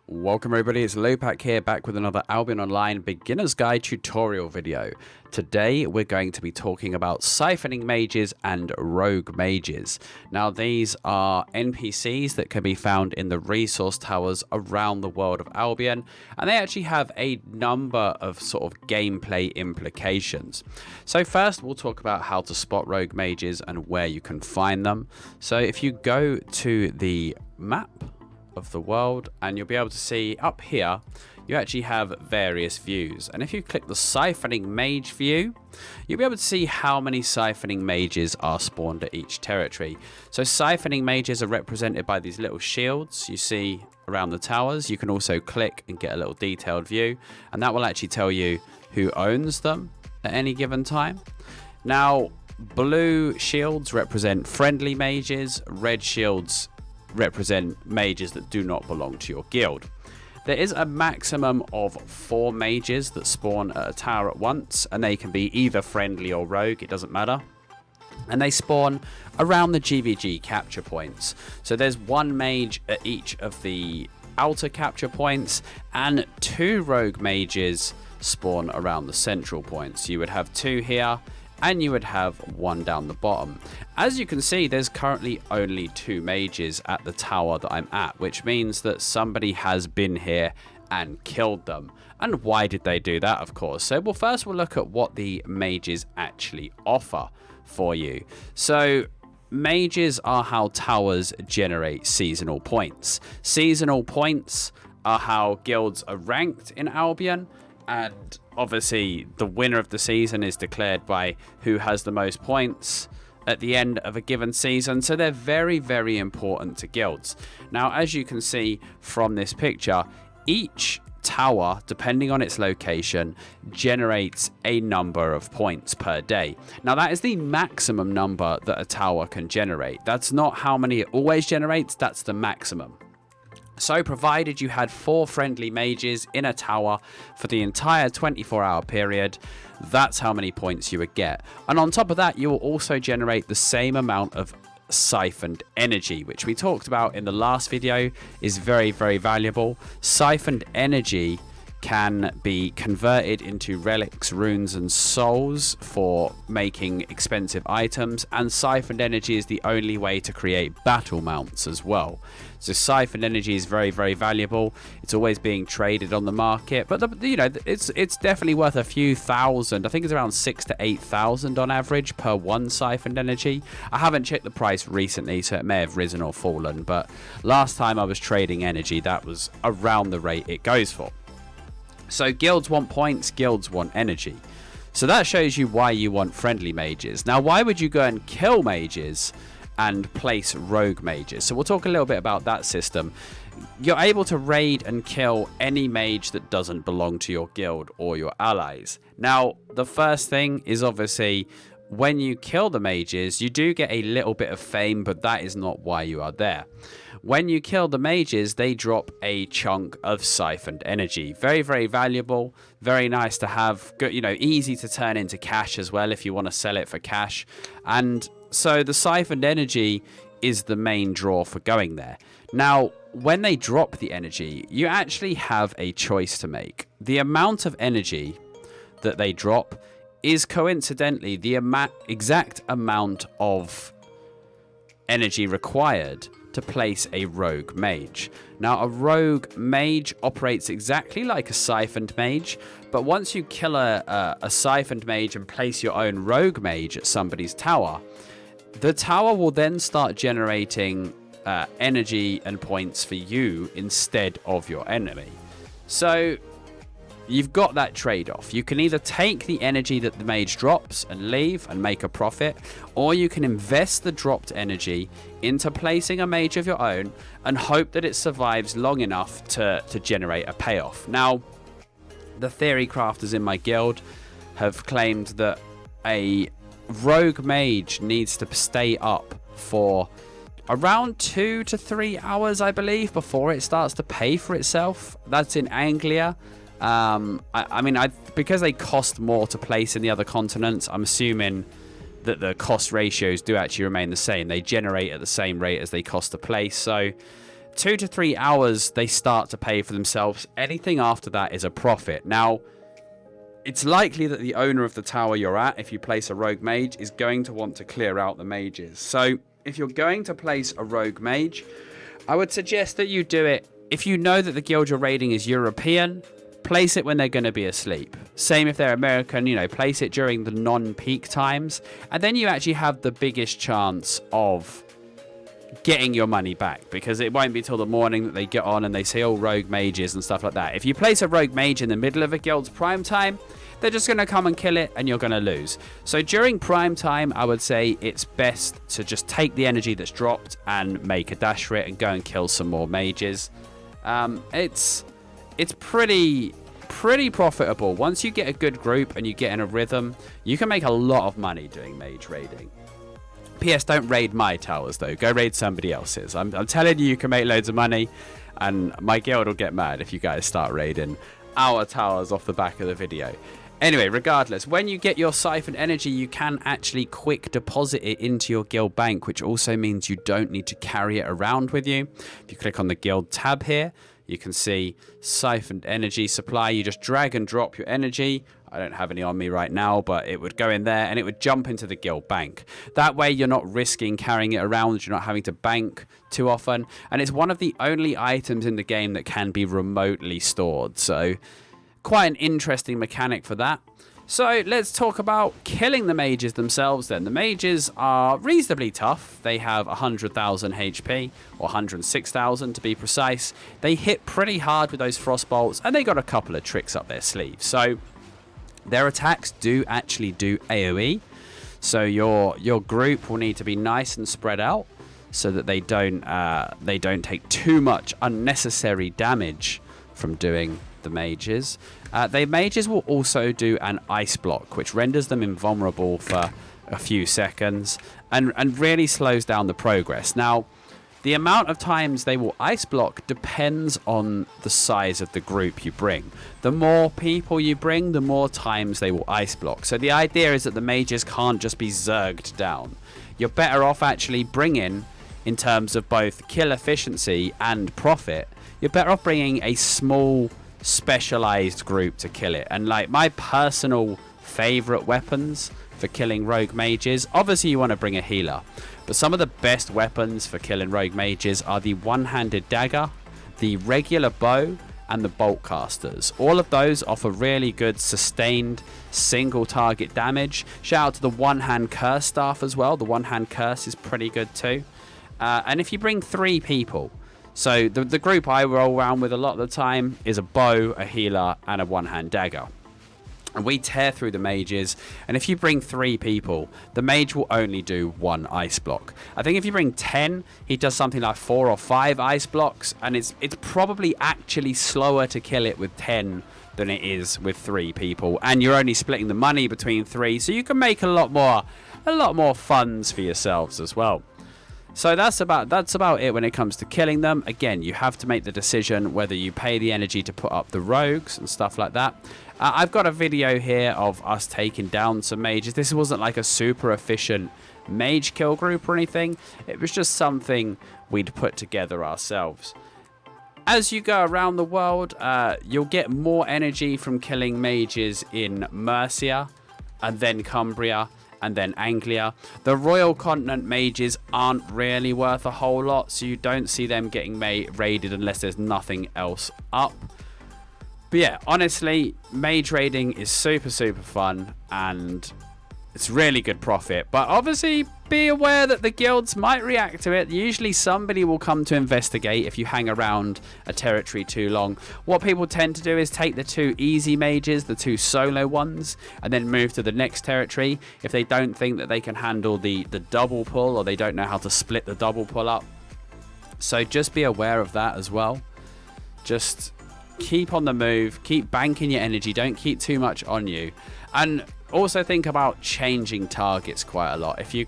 Welcome everybody, it's Lewpac here, back with another Albion Online Beginner's Guide tutorial video. Today we're going to be talking about Siphoning Mages and Rogue Mages. Now these are NPCs that can be found in the resource towers around the world of Albion, and they actually have a number of sort of gameplay implications. So first we'll talk about how to spot Rogue Mages and where you can find them. So if you go to the map of the world, and you'll be able to see up here you actually have various views, and if you click the Siphoning Mage view, you'll be able to see how many Siphoning Mages are spawned at each territory. So Siphoning Mages are represented by these little shields you see around the towers. You can also click and get a little detailed view, and that will actually tell you who owns them at any given time. Now blue shields represent friendly mages, red shields represent mages that do not belong to your guild. There is a maximum of 4 mages that spawn at a tower at once, and they can be either friendly or rogue, it doesn't matter. And they spawn around the GVG capture points. So there's 1 mage at each of the outer capture points, and 2 rogue mages spawn around the central points. You would have 2 here, and you would have 1 down the bottom. As you can see, there's currently only 2 mages at the tower that I'm at, which means that somebody has been here and killed them. And why did they do that, of course? So first we'll look at what the mages actually offer for you. So mages are how towers generate seasonal points. Seasonal points are how guilds are ranked in Albion, and obviously the winner of the season is declared by who has the most points at the end of a given season. So they're very, very important to guilds. Now, as you can see from this picture, each tower, depending on its location, generates a number of points per day. Now that is the maximum number that a tower can generate. That's not how many it always generates, that's the maximum. So provided you had 4 friendly mages in a tower for the entire 24-hour period, that's how many points you would get. And on top of that, you will also generate the same amount of siphoned energy, which we talked about in the last video is very, very valuable. Siphoned energy can be converted into relics, runes and souls for making expensive items, and siphoned energy is the only way to create battle mounts as well. So siphoned energy is very, very valuable. It's always being traded on the market, but it's definitely worth a few thousand. I think it's around 6,000 to 8,000 on average per 1 siphoned energy. I haven't checked the price recently, so it may have risen or fallen, but last time I was trading energy, that was around the rate it goes for. So guilds want points, guilds want energy. So that shows you why you want friendly mages. Now, why would you go and kill mages and place rogue mages? So we'll talk a little bit about that system. You're able to raid and kill any mage that doesn't belong to your guild or your allies. Now, the first thing is obviously when you kill the mages, you do get a little bit of fame, but that is not why you are there. When you kill the mages, they drop a chunk of siphoned energy. Very, very valuable. Very nice to have. Good, easy to turn into cash as well if you want to sell it for cash. And so the siphoned energy is the main draw for going there. Now, when they drop the energy, you actually have a choice to make. The amount of energy that they drop is coincidentally the exact amount of energy required to place a rogue mage. Now, a rogue mage operates exactly like a siphoned mage, but once you kill a siphoned mage and place your own rogue mage at somebody's tower, the tower will then start generating energy and points for you instead of your enemy. So you've got that trade-off. You can either take the energy that the mage drops and leave and make a profit, or you can invest the dropped energy into placing a mage of your own and hope that it survives long enough to generate a payoff. Now, the theory crafters in my guild have claimed that a rogue mage needs to stay up for around 2 to 3 hours, I believe, before it starts to pay for itself. That's in Anglia. Because they cost more to place in the other continents, I'm assuming that the cost ratios do actually remain the same. They generate at the same rate as they cost to place. So 2 to 3 hours, they start to pay for themselves. Anything after that is a profit. Now, it's likely that the owner of the tower you're at, if you place a rogue mage, is going to want to clear out the mages. So if you're going to place a rogue mage, I would suggest that you do it. If you know that the guild you're raiding is European, place it when they're going to be asleep. Same if they're American, you know, place it during the non-peak times. And then you actually have the biggest chance of getting your money back, because it won't be till the morning that they get on and they say, oh, rogue mages and stuff like that. If you place a rogue mage in the middle of a guild's prime time, they're just going to come and kill it and you're going to lose. So during prime time, I would say it's best to just take the energy that's dropped and make a dash for it and go and kill some more mages. It's pretty profitable. Once you get a good group and you get in a rhythm, you can make a lot of money doing mage raiding. PS, don't raid my towers though. Go raid somebody else's. I'm telling you, you can make loads of money, and my guild will get mad if you guys start raiding our towers off the back of the video. Anyway, regardless, when you get your siphoned energy, you can actually quick deposit it into your guild bank, which also means you don't need to carry it around with you. If you click on the guild tab here, you can see siphoned energy supply. You just drag and drop your energy. I don't have any on me right now, but it would go in there and it would jump into the guild bank. That way you're not risking carrying it around. You're not having to bank too often. And it's one of the only items in the game that can be remotely stored. So quite an interesting mechanic for that. So let's talk about killing the mages themselves then. The mages are reasonably tough. They have 100,000 HP, or 106,000 to be precise. They hit pretty hard with those frost bolts, and they got a couple of tricks up their sleeve. So their attacks do actually do AoE. So your group will need to be nice and spread out so that they don't take too much unnecessary damage from doing the mages. The mages will also do an ice block, which renders them invulnerable for a few seconds and really slows down the progress. Now, the amount of times they will ice block depends on the size of the group you bring. The more people you bring, the more times they will ice block. So the idea is that the mages can't just be zerged down. You're better off actually bringing, in terms of both kill efficiency and profit, you're better off bringing a small specialized group to kill it. And like my personal favorite weapons for killing rogue mages, obviously you want to bring a healer, but some of the best weapons for killing rogue mages are the one-handed dagger, the regular bow, and the bolt casters. All of those offer really good sustained single target damage. Shout out to the one-hand curse staff as well. The one-hand curse is pretty good too. And if you bring 3 people, so the group I roll around with a lot of the time is a bow, a healer, and a one-hand dagger. And we tear through the mages, and if you bring 3 people, the mage will only do 1 ice block. I think if you bring 10, he does something like 4 or 5 ice blocks, and it's probably actually slower to kill it with 10 than it is with 3 people. And you're only splitting the money between 3, so you can make a lot more funds for yourselves as well. So that's about it when it comes to killing them. Again, you have to make the decision whether you pay the energy to put up the rogues and stuff like that. I've got a video here of us taking down some mages. This wasn't like a super efficient mage kill group or anything. It was just something we'd put together ourselves. As you go around the world, you'll get more energy from killing mages in Mercia, and then Cumbria, and then Anglia. The Royal Continent mages aren't really worth a whole lot, so you don't see them getting raided unless there's nothing else up. But yeah, honestly, mage raiding is super fun, and it's really good profit. But obviously, be aware that the guilds might react to it. Usually somebody will come to investigate if you hang around a territory too long. What people tend to do is take the 2 easy mages, the 2 solo ones, and then move to the next territory if they don't think that they can handle the double pull, or they don't know how to split the double pull up. So just be aware of that as well. Just keep on the move, keep banking your energy, don't keep too much on you. And also think about changing targets quite a lot. If you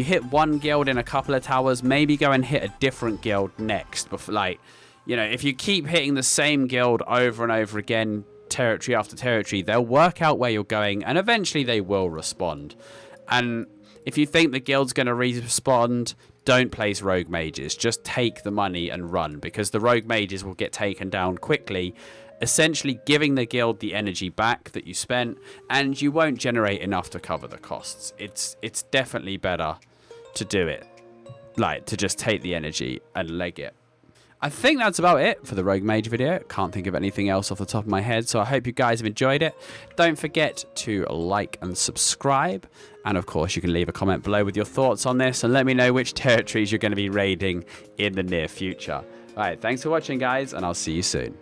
hit one guild in a couple of towers, maybe go and hit a different guild next. Before, like, you know, if you keep hitting the same guild over and over again, territory after territory, they'll work out where you're going, and eventually they will respond. And if you think the guild's going to respond, don't place rogue mages. Just take the money and run, because the rogue mages will get taken down quickly, essentially giving the guild the energy back that you spent, and you won't generate enough to cover the costs. It's definitely better to do it, like to just take the energy and leg it. I think that's about it for the Rogue Mage video. Can't think of anything else off the top of my head, so I hope you guys have enjoyed it. Don't forget to like and subscribe, and of course you can leave a comment below with your thoughts on this and let me know which territories you're going to be raiding in the near future. Alright, thanks for watching guys, and I'll see you soon.